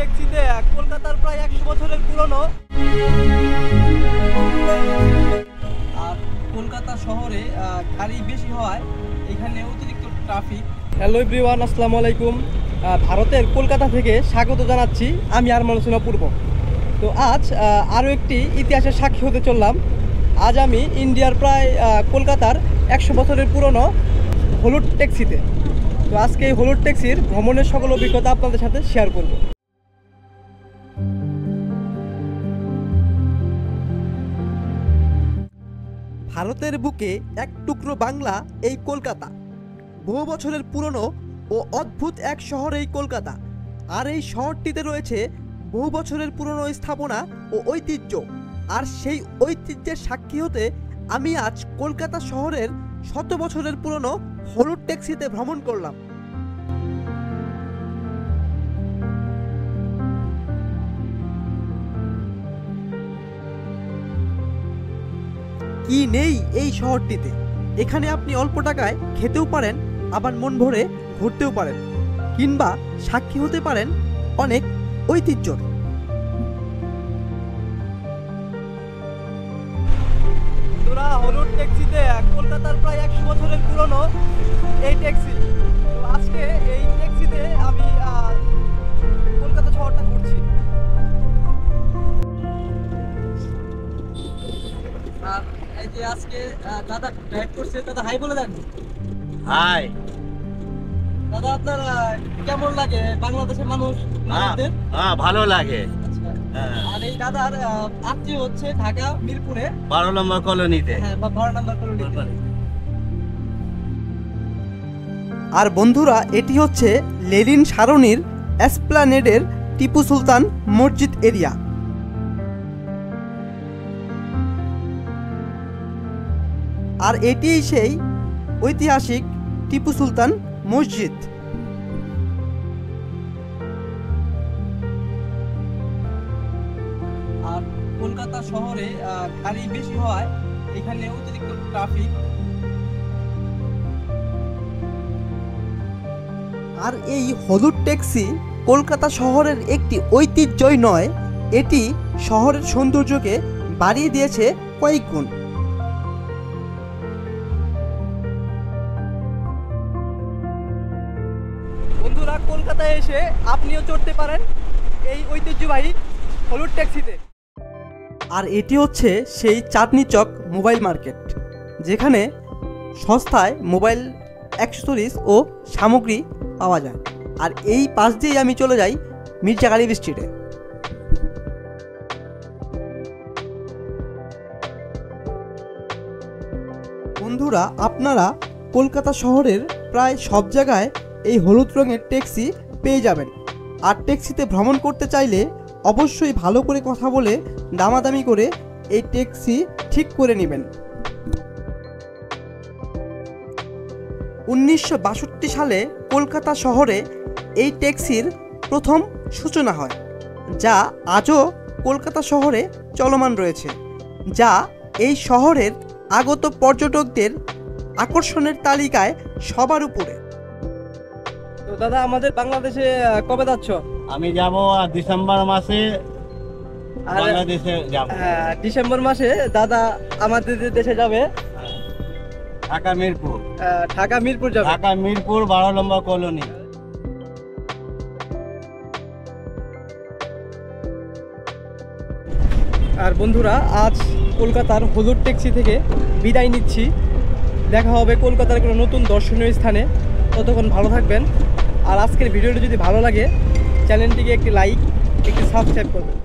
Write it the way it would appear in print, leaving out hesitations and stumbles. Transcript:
ট্যাক্সিতে কলকাতার প্রায় 100 বছরের পুরনো। আর কলকাতা শহরে গাড়ি বেশি হওয়ায় এখানে অতিরিক্ত ট্রাফিক। হ্যালো এভরিওয়ান, আসসালামু আলাইকুম। ভারতের কলকাতা থেকে স্বাগত জানাচ্ছি আমি আরমান হোসেন পূর্ব। তো আজ আরও একটি ইতিহাসের সাক্ষী হতে চললাম। আজ আমি ইন্ডিয়ার প্রায় কলকাতার 100 বছরের পুরনো হলুদ ট্যাক্সিতে। তো আজকে এই হলুদ ট্যাক্সির ভ্রমণের সকল অভিজ্ঞতা আপনাদের সাথে শেয়ার করব। ভারতের বুকে এক টুকরো বাংলা এই কলকাতা। বহু বছরের পুরনো ও অদ্ভুত এক শহর এই কলকাতা। আর এই শহরটিতে রয়েছে বহু বছরের পুরনো স্থাপনা ও ঐতিহ্য। আর সেই ঐতিহ্যের সাক্ষী হতে আমি আজ কলকাতা শহরের 100 বছরের পুরনো হলুদ ট্যাক্সিতে ভ্রমণ করলাম। কি নেই এই শহরটিতে! এখানে আপনি অল্প টাকায় খেতেও পারেন, আবার মন ভরে ঘুরতেও পারেন, কিংবা সাক্ষী হতে পারেন অনেক ঐতিহ্যর। হলুদ ট্যাক্সিতে কলকাতার প্রায় 100 বছরের পুরনো এই ট্যাক্সি। তো আজকে এই ট্যাক্সিতে আমি কলকাতা শহরটা ঘুরছি। আর এই যে আজকে দাদা ড্রাইভ করছে, দাদা হাই বলে দেন। হাই দাদা, আপনার কেমন লাগে বাংলাদেশের মানুষ? হ্যাঁ, ভালো লাগে। আর এই দাদার আত্মীয় হচ্ছে ঢাকা মিরপুরে 12 নম্বর কলোনিতে। হ্যাঁ, 12 নম্বর কলোনিতে। আর বন্ধুরা, এটি হচ্ছে লেনিন সারণীর এসপ্ল্যানেডের টিপু সুলতান মসজিদ এরিয়া। আর এটিই সেই ঐতিহাসিক টিপু সুলতান মসজিদ। আর কলকাতা শহরে গাড়ি বেশি হওয়ায় এখানে অতিরিক্ত ট্রাফিক। আর এই হলুদ ট্যাক্সি কলকাতা শহরের একটি ঐতিহ্যই নয়, এটি শহরের সৌন্দর্যকে বাড়িয়ে দিয়েছে কয়েক গুণ। বন্ধুরা, কলকাতায় এসে আপনিও চড়তে পারেন এই ঐতিহ্যবাহী হলুদ ট্যাক্সিতে। আর এটি হচ্ছে সেই চাঁদনি চক মোবাইল মার্কেট, যেখানে সস্তায় মোবাইল অ্যাক্সেসরিজ ও সামগ্রী পাওয়া যায়। আর এই পাশ দিয়েই আমি চলে যাই মির্জা গালিব স্ট্রিটে। বন্ধুরা, আপনারা কলকাতা শহরের প্রায় সব জায়গায় এই হলুদ রঙের ট্যাক্সি পেয়ে যাবেন। আর ট্যাক্সিতে ভ্রমণ করতে চাইলে অবশ্যই ভালো করে কথা বলে দামাদামি করে এই ট্যাক্সি ঠিক করে নেবেন। 1962 সালে কলকাতা শহরে এই ট্যাক্সির প্রথম সূচনা হয়, যা আজও কলকাতা শহরে চলমান রয়েছে, যা এই শহরের আগত পর্যটকদের আকর্ষণের তালিকায় সবার উপরে। তো দাদা, আমাদের বাংলাদেশে কবে যাচ্ছ? আমি যাব ডিসেম্বর মাসে বাংলাদেশে যাব। ডিসেম্বর মাসে দাদা আমাদের দেশে যাবে ঢাকা মিরপুর। ঢাকা মিরপুর যাবে। ঢাকা মিরপুর 12 নম্বর কলোনি। আর বন্ধুরা, আজ কলকাতার হলুদ ট্যাক্সি থেকে বিদায় নিচ্ছি। দেখা হবে কলকাতার কোনো নতুন দর্শনীয় স্থানে। ততক্ষণ ভালো থাকবেন। আর আজকের ভিডিওটি যদি ভালো লাগে, চ্যানেলটিকে একটি লাইক, একটি সাবস্ক্রাইব করবেন।